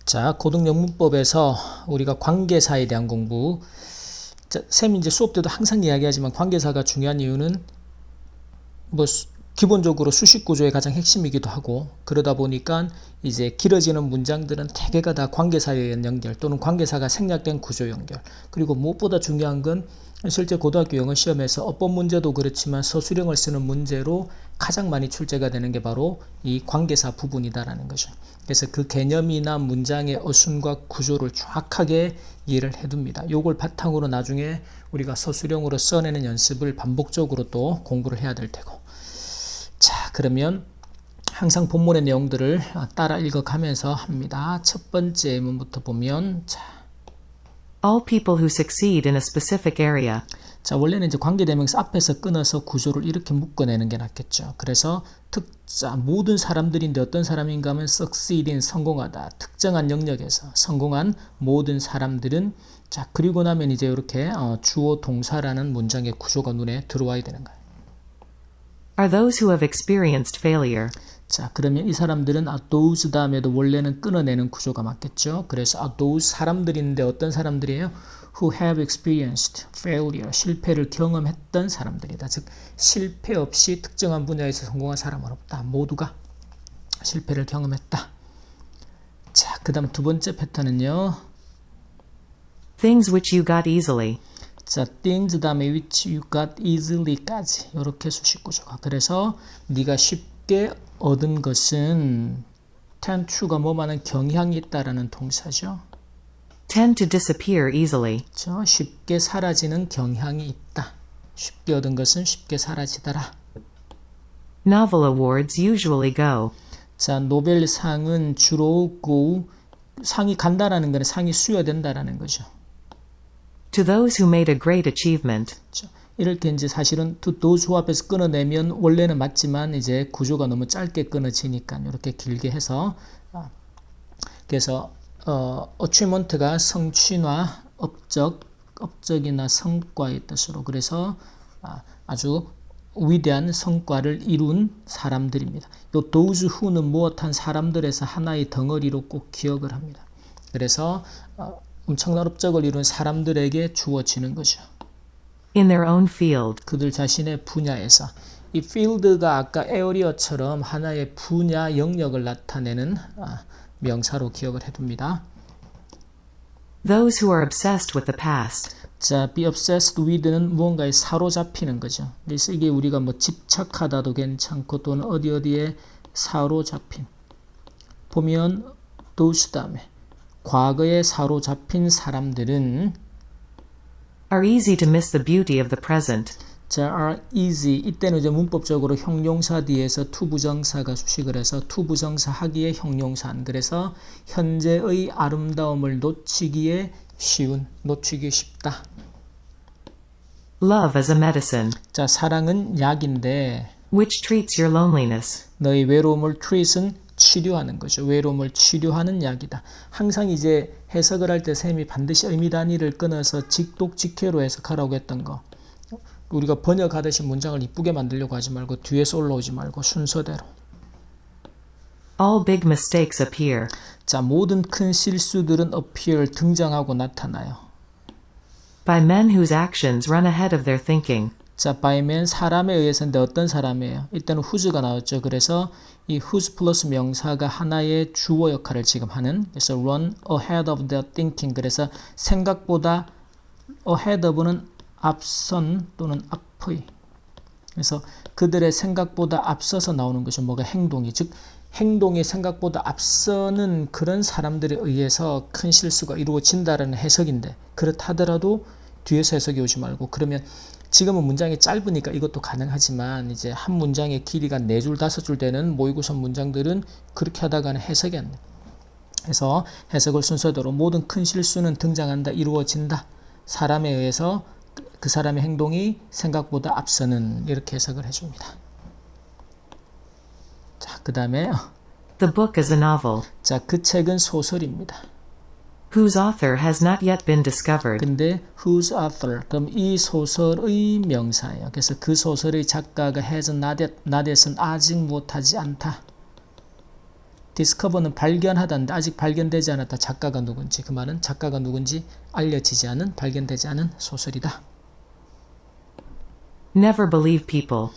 자, 고등영문법에서 우리가 관계사에 대한 공부. 자, 쌤이 이제 수업 때도 항상 이야기하지만 관계사가 중요한 이유는 기본적으로 수식 구조의 가장 핵심이기도 하고, 그러다 보니까 이제 길어지는 문장들은 대개가 다 관계사에 의한 연결 또는 관계사가 생략된 구조 연결, 그리고 무엇보다 중요한 건 실제 고등학교 영어 시험에서 어법 문제도 그렇지만 서술형을 쓰는 문제로 가장 많이 출제가 되는 게 바로 이 관계사 부분이다라는 거죠. 그래서 그 개념이나 문장의 어순과 구조를 정확하게 이해를 해둡니다. 요걸 바탕으로 나중에 우리가 서술형으로 써내는 연습을 반복적으로 또 공부를 해야 될 테고. 자, 그러면 항상 본문의 내용들을 따라 읽어가면서 합니다. 첫 번째 예문부터 보면, 자, All people who succeed in a specific area. 자, 원래는 이제 관계대명사 앞에서 끊어서 구조를 이렇게 묶어내는 게 낫겠죠. 그래서 특자, 모든 사람들인데 어떤 사람인가 하면 succeed in 성공하다. 특정한 영역에서 성공한 모든 사람들은, 자, 그리고 나면 이제 이렇게 주어 동사라는 문장의 구조가 눈에 들어와야 되는 거예요. Are those who have experienced failure. 자, 그러면 이 사람들은 those 다음에도 원래는 끊어내는 구조가 맞겠죠. 그래서 those 사람들인데 어떤 사람들이에요? Who have experienced failure, 실패를 경험했던 사람들이다. 즉 실패 없이 특정한 분야에서 성공한 사람은 없다. 모두가 실패를 경험했다. 자, 그 다음 두 번째 패턴은요. Things which you got easily. 자, things 다음에 which you got easily까지 이렇게 수식 구조가. 그래서 네가 쉽게 얻은 것은 tend to가 뭐만한 경향이 있다라는 동사죠. Tend to disappear easily. 그렇죠? 쉽게 사라지는 경향이 있다. 쉽게 얻은 것은 쉽게 사라지더라. Novel awards usually go. 자, 노벨상은 주로 상이 간다라는 거는 상이 수여된다라는 거죠. To those who made a great achievement. 그렇죠? 이럴 때 이제 사실은 to those who 앞에서 끊어내면 원래는 맞지만 이제 구조가 너무 짧게 끊어지니까 이렇게 길게 해서, 그래서 achievement가 성취나 업적이나 성과의 뜻으로, 그래서 아주 위대한 성과를 이룬 사람들입니다. 요 those who는 무엇한 사람들에서 하나의 덩어리로 꼭 기억을 합니다. 그래서 엄청난 업적을 이룬 사람들에게 주어지는 거죠. In their own field. 그들 자신의 분야에서. 이 field가 아까 area처럼 하나의 분야 영역을 나타내는 명사로 기억을 해둡니다. Those who are obsessed with the past. 자, be obsessed with는 무언가에 사로잡히는 거죠. 그래서 이게 우리가 집착하다도 괜찮고 또는 어디에 사로잡힌. 보면 those 다음에 과거에 사로잡힌 사람들은 Are easy to miss the beauty of the present. 자, are easy. 이때는 이제 문법적으로 형용사 뒤에서 to 부정사가 수식을 해서 to 부정사 하기에 형용사한. 그래서 현재의 아름다움을 놓치기 쉽다. Love as a medicine. 자, 사랑은 약인데 Which treats your loneliness. 너의 외로움을 treat은 치료하는 거죠. 외로움을 치료하는 약이다. 항상 이제 해석을 할 때 쌤이 반드시 의미 단위를 끊어서 직독직해로 해석하라고 했던 거. 우리가 번역하듯이 문장을 이쁘게 만들려고 하지 말고 뒤에서 올라오지 말고 순서대로. All big mistakes appear. 자, 모든 큰 실수들은 appear 등장하고 나타나요. By men whose actions run ahead of their thinking. 자, by man 사람에 의해서인데 어떤 사람이에요? 이때는 whose가 나왔죠. 그래서 이 whose 플러스 명사가 하나의 주어 역할을 지금 하는. 그래서 run ahead of their thinking. 그래서 생각보다 ahead of는 앞선 또는 앞의. 그래서 그들의 생각보다 앞서서 나오는 것이 뭐가 행동이, 즉 행동이 생각보다 앞서는 그런 사람들에 의해서 큰 실수가 이루어진다라는 해석인데, 그렇다더라도 뒤에서 해석이 오지 말고, 그러면 지금은 문장이 짧으니까 이것도 가능하지만 이제 한 문장의 길이가 4줄 5줄 되는 모의고사 문장들은 그렇게 하다가는 해석이 안 돼. 그래서 해석을 순서대로 모든 큰 실수는 등장한다, 이루어진다. 사람에 의해서 그 사람의 행동이 생각보다 앞서는, 이렇게 해석을 해줍니다. 자, 그 다음에 The book is a novel. 자, 그 책은 소설입니다. Whose author has not yet been discovered. 근데 whose author, 그럼 이 소설의 명사예요. 그래서 그 소설의 작가가 has not yet은 아직 못하지 않다. discover는 발견하다인데 아직 발견되지 않았다. 작가가 누군지. 그 말은 작가가 누군지 알려지지 않은, 발견되지 않은 소설이다. Never believe people,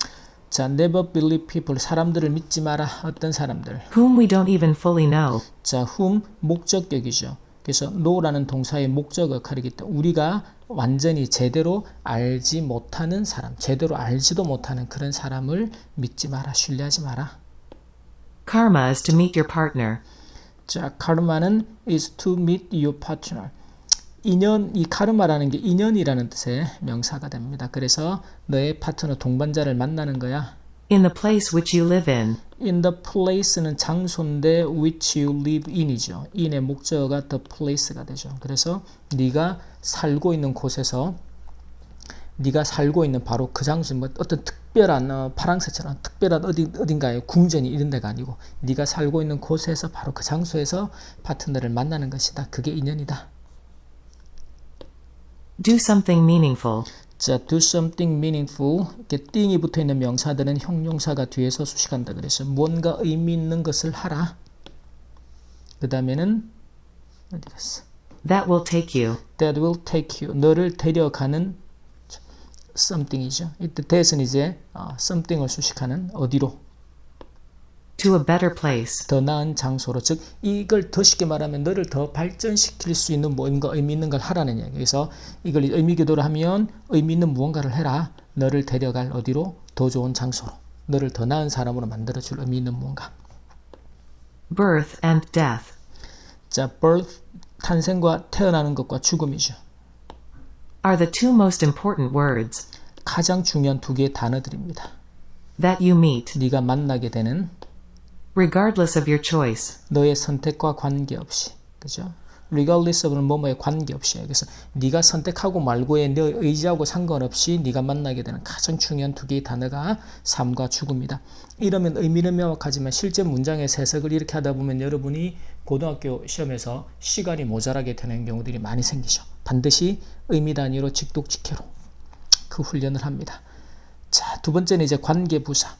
자, never believe people. 사람들을 믿지 마라. 어떤 사람들. whom we don't even fully know. 자, whom 목적격이죠. 그래서 know라는 동사의 목적 역할이기 때문에 우리가 완전히 제대로 알지 못하는 사람, 제대로 알지도 못하는 그런 사람을 믿지 마라. 신뢰하지 마라. Karma is to meet your partner. 자, 카르마는 is to meet your partner. 인연, 이 카르마라는 게 인연이라는 뜻의 명사가 됩니다. 그래서 너의 파트너, 동반자를 만나는 거야. In the place which you live in. In the place는 장소인데 which you live in이죠. in의 목적어가 the place가 되죠. 그래서 네가 살고 있는 곳에서 네가 살고 있는 바로 그 장소, 뭐 어떤 특별한 파랑새처럼 특별한 어딘가에 궁전이 이런 데가 아니고 네가 살고 있는 곳에서 바로 그 장소에서 파트너를 만나는 것이다. 그게 인연이다. Do something meaningful. 자, do something meaningful. 이렇게 띵이 붙어있는 명사들은 형용사가 뒤에서 수식한다. 그래서 뭔가 의미 있는 것을 하라. 그 다음에는 어디 갔어? That will take you. That will take you. 너를 데려가는 something이죠. 이때 that은 이제 something을 수식하는 어디로? To a better place. 더 나은 장소로. 즉 이걸 더 쉽게 말하면 너를 더 발전시킬 수 있는 뭔가 의미 있는 걸 하라는 얘기. 그래서 이걸 의미교도로 하면 의미 있는 무언가를 해라. 너를 데려갈 어디로? 더 좋은 장소로. 너를 더 나은 사람으로 만들어줄 의미 있는 무언가. Birth and death. 자, birth, 탄생과 태어나는 것과 죽음이죠. Are the two most important words. 가장 중요한 두 개의 단어들입니다. That you meet. 네가 만나게 되는 Regardless of your choice. 너의 선택과 관계없이. 그죠? regardless of는 뭐뭐에 관계없이. 그래서 네가 선택하고 말고의 너 의지하고 상관없이 네가 만나게 되는 가장 중요한 두 개의 단어가 삶과 죽음이다. 이러면 의미는 명확하지만 실제 문장에서 해석을 이렇게 하다 보면 여러분이 고등학교 시험에서 시간이 모자라게 되는 경우들이 많이 생기죠. 반드시 의미 단위로 직독직해로 그 훈련을 합니다. 자, 두 번째는 이제 관계부사.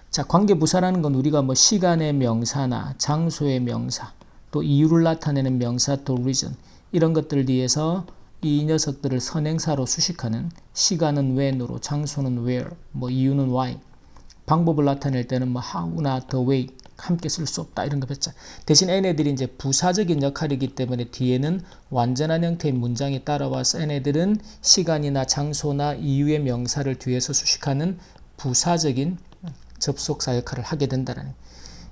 자, 관계부사라는 건 우리가 뭐 시간의 명사나 장소의 명사, 또 이유를 나타내는 명사, 또 reason 이런 것들 뒤에서 이 녀석들을 선행사로 수식하는 시간은 when으로, 장소는 where, 뭐 이유는 why, 방법을 나타낼 때는 뭐 how나 the way 함께 쓸 수 없다 이런 거 뺐죠. 대신 얘네들이 이제 부사적인 역할이기 때문에 뒤에는 완전한 형태의 문장이 따라와서 얘네들은 시간이나 장소나 이유의 명사를 뒤에서 수식하는 부사적인 접속사 역할을 하게 된다는.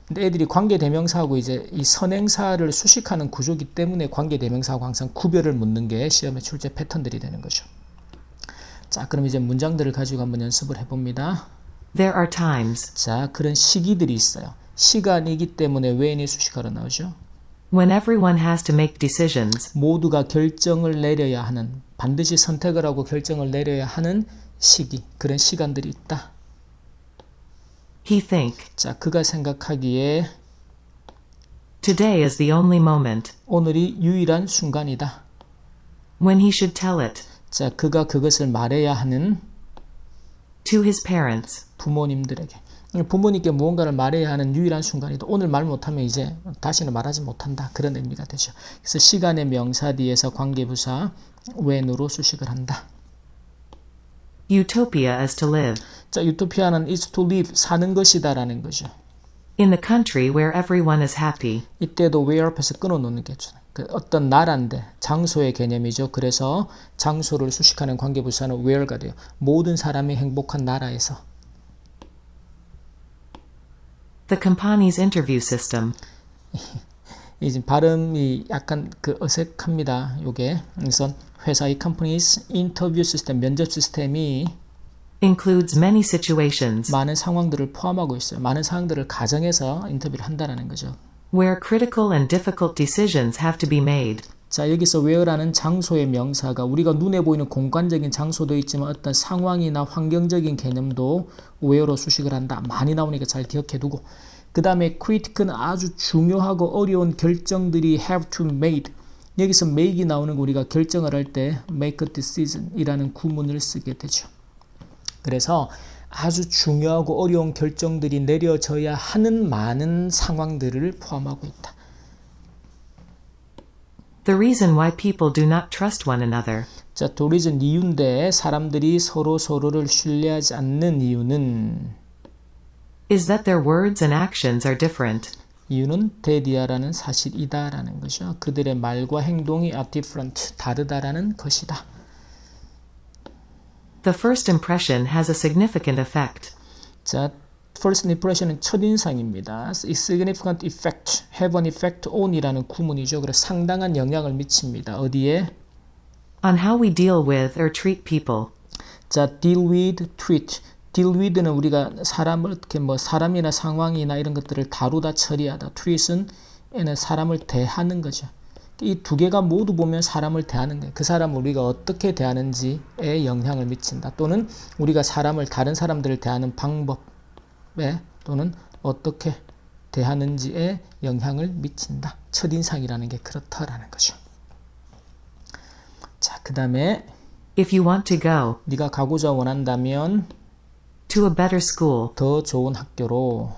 근데 애들이 관계대명사하고 이제 이 선행사를 수식하는 구조이기 때문에 관계대명사하고 항상 구별을 묻는 게 시험의 출제 패턴들이 되는 거죠. 자, 그럼 이제 문장들을 가지고 한번 연습을 해봅니다. There are times. 자, 그런 시기들이 있어요. 시간이기 때문에 when이 수식하러 나오죠. When everyone has to make decisions. 모두가 결정을 내려야 하는, 반드시 선택을 하고 결정을 내려야 하는 시기, 그런 시간들이 있다. He think. 자, 그가 생각하기에 Today is the only moment. 오늘이 유일한 순간이다. When he should tell it. 자, 그가 그것을 말해야 하는 To his parents. 부모님들에게. 부모님께 무언가를 말해야 하는 유일한 순간이다. 오늘 말 못하면 이제 다시는 말하지 못한다. 그런 의미가 되죠. 그래서 시간의 명사 뒤에서 관계부사 when으로 수식을 한다. Utopia is to live. 자, 유토피아는 is to live, 사는 것이다 라는 거죠. In the country where everyone is happy. 이때도 where 앞에서 끊어놓는 게 그 어떤 나라인데 장소의 개념이죠. 그래서 장소를 수식하는 관계부사는 where가 돼요. 모든 사람이 행복한 나라에서. The company's interview system. 이제 발음이 약간 그 어색합니다. 요게. 그래서 회사의 company's interview system, 면접 시스템이 Includes many situations. 많은 상황들을 포함하고 있어요. 많은 상황들을 가정해서 인터뷰를 한다는 거죠. Where critical and difficult decisions have to be made. 자, 여기서 where라는 장소의 명사가 우리가 눈에 보이는 공간적인 장소도 있지만 어떤 상황이나 환경적인 개념도 where로 수식을 한다. 많이 나오니까 잘 기억해 두고. 그 다음에 critical은 아주 중요하고 어려운 결정들이 have to made. 여기서 make이 나오는 거 우리가 결정을 할 때 make a decision 이라는 구문을 쓰게 되죠. 그래서 아주 중요하고 어려운 결정들이 내려져야 하는 많은 상황들을 포함하고 있다. The reason why people do not trust one another 자, the reason 이유인데 사람들이 서로를 신뢰하지 않는 이유는 is that their words and actions are different. 이유는 대디아라는 사실이다라는 것이죠. 그들의 말과 행동이 are different, 다르다라는 것이다. The first impression has a significant effect. 자, first impression은 첫인상입니다. significant effect, have an effect on이라는 구문이죠. 그래서 상당한 영향을 미칩니다. 어디에? On how we deal with or treat people. 자, deal with, treat. deal with는 우리가 사람을 어떻게 사람이나 상황이나 이런 것들을 다루다 처리하다. treat은 사람을 대하는 거죠. 이 두 개가 모두 보면 사람을 대하는 거예요. 그 사람을 우리가 어떻게 대하는지에 영향을 미친다. 또는 우리가 다른 사람들을 대하는 방법에 또는 어떻게 대하는지에 영향을 미친다. 첫인상이라는 게 그렇다라는 거죠. 자, 그 다음에 If you want to go 네가 가고자 원한다면 to a better school, 더 좋은 학교로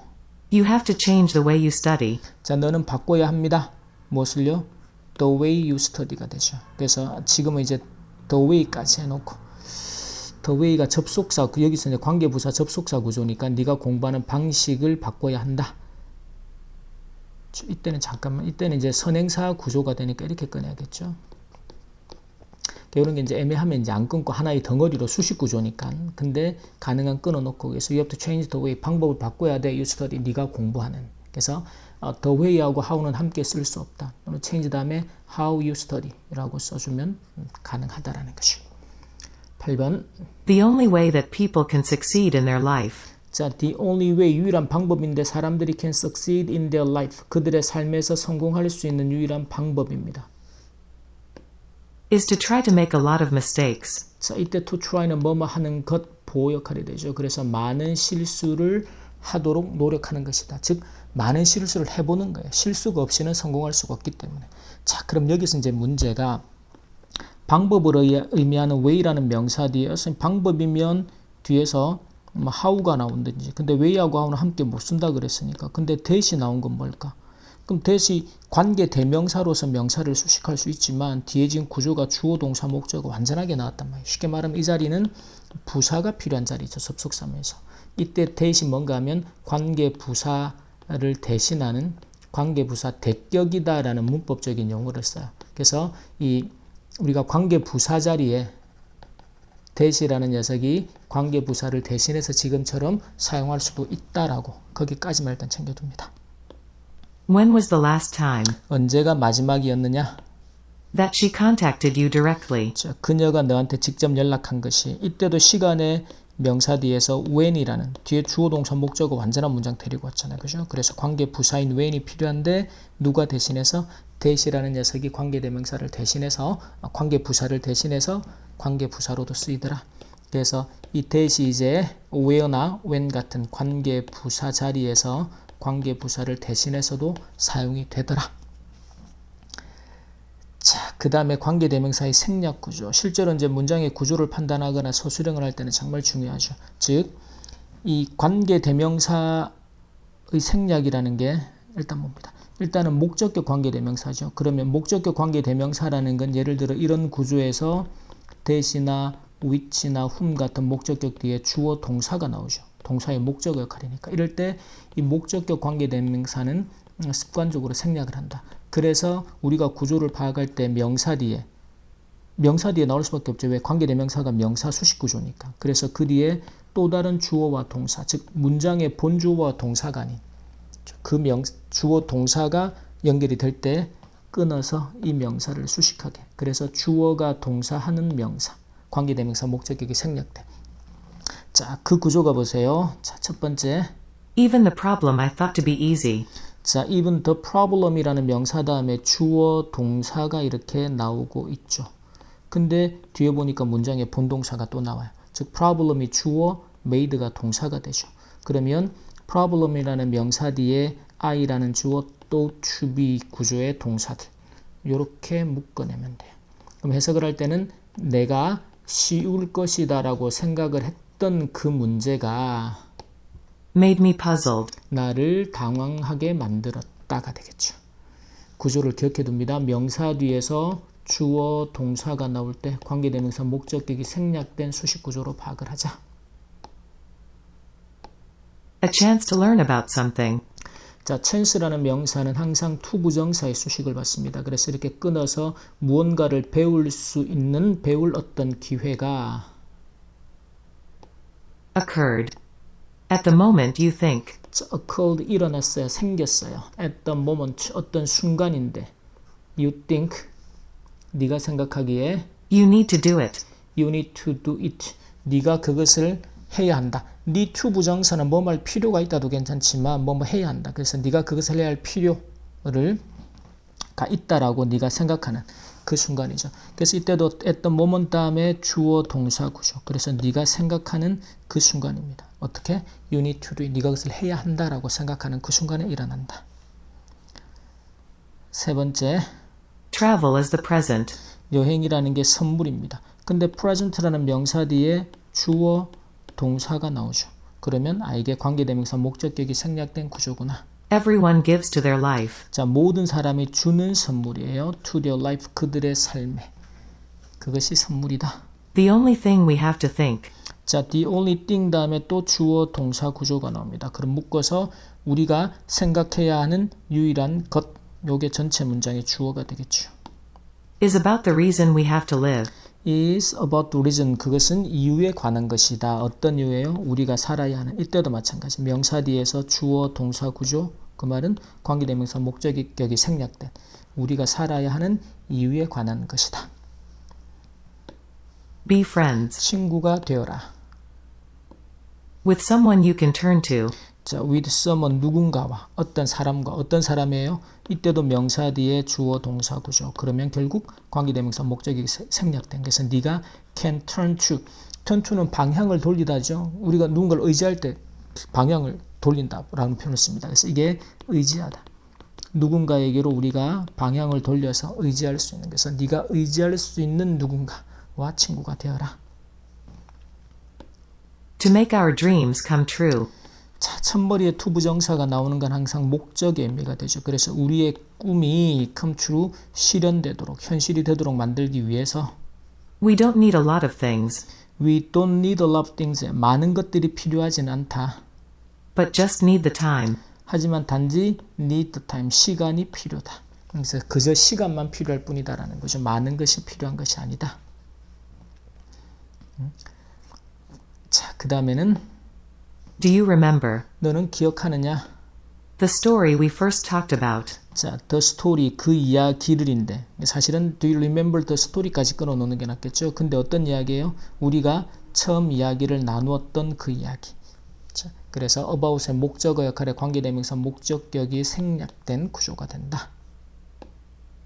you have to change the way you study. 자, 너는 바꿔야 합니다. 무엇을요? The way you study가 되죠. 그래서 지금은 이제 the way까지 해놓고 the way가 접속사, 여기서 이제 관계부사 접속사 구조니까 네가 공부하는 방식을 바꿔야 한다. 이때는 이제 선행사 구조가 되니까 이렇게 꺼내야겠죠. 이런 게 이제 애매하면 이제 안 끊고 하나의 덩어리로 수식 구조니까. 근데 가능한 끊어놓고 그래서 you have to change the way, 방법을 바꿔야 돼. You study, 네가 공부하는. 그래서 the way하고 how는 함께 쓸 수 없다. 또는 change 다음에 how you study라고 써주면 가능하다라는 것이고. 8번. The only way that people can succeed in their life 자, the only way, 유일한 방법인데 사람들이 can succeed in their life, 그들의 삶에서 성공할 수 있는 유일한 방법입니다. is to try to make a lot of mistakes. 자, 이때 to try는 뭐뭐 하는 것, 보호 역할이 되죠. 그래서 많은 실수를 하도록 노력하는 것이다. 즉 많은 실수를 해보는 거예요. 실수가 없이는 성공할 수가 없기 때문에. 자, 그럼 여기서 이제 문제가 방법을 의미하는 way라는 명사 뒤에 방법이면 뒤에서 how가 나온든지, 근데 way하고 how는 함께 못 쓴다 그랬으니까. 근데 대시 나온 건 뭘까? 그럼 대시 관계 대명사로서 명사를 수식할 수 있지만 뒤에 지금 구조가 주어 동사 목적어 완전하게 나왔단 말이에요. 쉽게 말하면 이 자리는 부사가 필요한 자리죠. 접속사면서. 이때 대시 뭔가 하면 관계 부사를 대신하는 관계 부사 대격이다라는 문법적인 용어를 써요. 그래서 우리가 관계 부사 자리에 대시라는 녀석이 관계 부사를 대신해서 지금처럼 사용할 수도 있다라고 거기까지만 일단 챙겨둡니다. When was the last time 언제가 마지막이었느냐? that she contacted you directly? 자, 그녀가 너한테 직접 연락한 것이. 이때도 시간의 명사 뒤에서 when이라는 뒤에 주어 동사 목적어 완전한 문장 데리고 왔잖아요. 그죠? 그래서 관계 부사인 when이 필요한데 누가 대신해서 대시라는 녀석이 관계 대명사를 대신해서 관계 부사를 대신해서 관계 부사로도 쓰이더라. 그래서 이 대시 이제 where나 when 같은 관계 부사 자리에서 관계 부사를 대신해서도 사용이 되더라. 자, 그 다음에 관계 대명사의 생략 구조. 실제로 이제 문장의 구조를 판단하거나 서술형을 할 때는 정말 중요하죠. 즉, 이 관계 대명사의 생략이라는 게 일단 뭡니다. 일단은 목적격 관계 대명사죠. 그러면 목적격 관계 대명사라는 건 예를 들어 이런 구조에서 대시나 which나 whom 같은 목적격 뒤에 주어 동사가 나오죠. 동사의 목적어 역할이니까. 이럴 때 이 목적격 관계 대명사는 습관적으로 생략을 한다. 그래서 우리가 구조를 파악할 때 명사 뒤에 나올 수밖에 없죠. 왜? 관계 대명사가 명사 수식 구조니까. 그래서 그 뒤에 또 다른 주어와 동사, 즉 문장의 본주어와 동사가 아닌 그 주어 동사가 연결이 될 때 끊어서 이 명사를 수식하게. 그래서 주어가 동사하는 명사, 관계 대명사 목적격이 생략돼. 자, 그 구조가 보세요. 자, 첫 번째. Even the problem I thought to be easy. 자, even the problem이라는 명사 다음에 주어 동사가 이렇게 나오고 있죠. 근데 뒤에 보니까 문장에 본동사가 또 나와요. 즉 problem이 주어, made가 동사가 되죠. 그러면 problem이라는 명사 뒤에 I라는 주어 또 to be 구조의 동사들 이렇게 묶어내면 돼요. 그럼 해석을 할 때는 내가 쉬울 것이다 라고 생각을 어떤 그 문제가 made me puzzled. 나를 당황하게 만들었다가 되겠죠. 구조를 기억해 둡니다. 명사 뒤에서 주어, 동사가 나올 때 관계대명사, 목적격이 생략된 수식 구조로 파악을 하자. A chance to learn about something. 자, chance라는 명사는 항상 투부정사의 수식을 받습니다. 그래서 이렇게 끊어서 무언가를 배울 수 있는 배울 어떤 기회가 Occurred. At the moment you think. occurred 일어났어요. 생겼어요. at the moment 어떤 순간인데 you think 네가 생각하기에 You need to do it. you need to do it 네가 그것을 해야 한다. need to 부정사는 뭐뭐 할 필요가 있다도 괜찮지만 뭐뭐 해야 한다. 그래서 네가 그것을 해야 할 필요를 가 있다라고 네가 생각하는 그 순간이죠. 그래서 이때도 at the moment 다음에 주어 동사 구조. 그래서 네가 생각하는 그 순간입니다. 어떻게? You need to do it. 네가 그것을 해야 한다라고 생각하는 그 순간에 일어난다. 세 번째, Travel is the present. 여행이라는 게 선물입니다. 근데 present라는 명사 뒤에 주어 동사가 나오죠. 그러면 이게 관계대명사 목적격이 생략된 구조구나. Everyone gives to their life. 자, 모든 사람이 주는 선물이에요. To their life, 그들의 삶에. 그것이 선물이다. The only thing we have to think. 자, the only thing 다음에 또 주어 동사 구조가 나옵니다. 그럼 묶어서 우리가 생각해야 하는 유일한 것, 요게 전체 문장의 주어가 되겠죠. Is about the reason we have to live. is about the reason, 그것은 이유에 관한 것이다. 어떤 이유예요? 우리가 살아야 하는. 이때도 마찬가지. 명사 뒤에서 주어 동사 구조, 그 말은 관계대명사 목적격이 생략된 우리가 살아야 하는 이유에 관한 것이다. Be friends. 친구가 되어라. With someone you can turn to. 자, with someone, 누군가와, 어떤 사람과, 어떤 사람이에요? 이때도 명사 뒤에 주어 동사 구조. 그러면 결국 관계대명사 목적이 생략된. 그래서 네가 can turn to. turn to는 방향을 돌리다죠. 우리가 누군가를 의지할 때 방향을 돌린다라는 표현을 씁니다. 그래서 이게 의지하다. 누군가에게로 우리가 방향을 돌려서 의지할 수 있는. 그래서 네가 의지할 수 있는 누군가와 친구가 되어라. To make our dreams come true. 자, 첫머리에 투부정사가 나오는 건 항상 목적의 의미가 되죠. 그래서 우리의 꿈이 come true, 실현되도록, 현실이 되도록 만들기 위해서 We don't need a lot of things, we don't need a lot of things. 많은 것들이 필요하진 않다. but just need the time. 하지만 단지 need the time, 시간이 필요다. 그래서 그저 시간만 필요할 뿐이다라는 거죠. 많은 것이 필요한 것이 아니다. 자, 그 다음에는 Do you remember 너는 기억하느냐? the story we first talked about? 자, the story, 그 이야기를인데 사실은 do you remember the story까지 끊어놓는 게 낫겠죠. 근데 어떤 이야기예요? 우리가 처음 이야기를 나누었던 그 이야기. 자, 그래서 about의 목적어 역할에 관계대명사 목적격이 생략된 구조가 된다.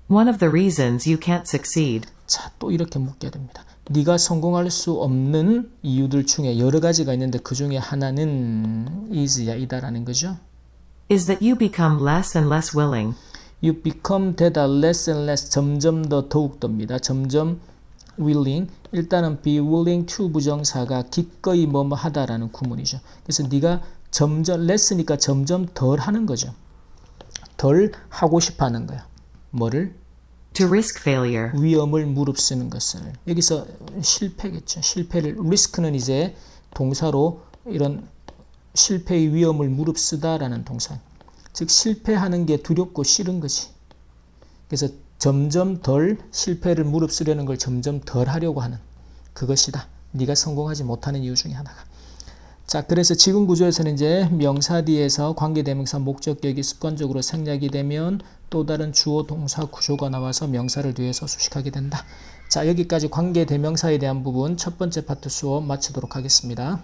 One of the reasons you can't succeed 자, 또 이렇게 묻게 됩니다. 네가 성공할 수 없는 이유들 중에 여러 가지가 있는데 그 중에 하나는 is야, 이다라는 거죠. is that you become less and less willing. You become 되다, less and less, 점점 더 더욱더입니다. 점점 willing, 일단은 be willing to 부정사가 기꺼이 뭐뭐 하다라는 구문이죠. 그래서 네가 점점 less니까 점점 덜 하는 거죠. 덜 하고 싶어 하는 거야. 뭐를? To risk failure. 위험을 무릅쓰는 것을. 여기서 실패겠죠. 실패를, risk는 이제 동사로 이런 실패의 위험을 무릅쓰다라는 동사. 즉 실패하는 게 두렵고 싫은 거지. 그래서 점점 덜 실패를 무릅쓰려는 걸 점점 덜 하려고 하는 그것이다. 네가 성공하지 못하는 이유 중에 하나가. 자, 그래서 지금 구조에서는 이제 명사 뒤에서 관계대명사 목적격이 습관적으로 생략이 되면 또 다른 주어 동사 구조가 나와서 명사를 뒤에서 수식하게 된다. 자, 여기까지 관계대명사에 대한 부분 첫 번째 파트 수업 마치도록 하겠습니다.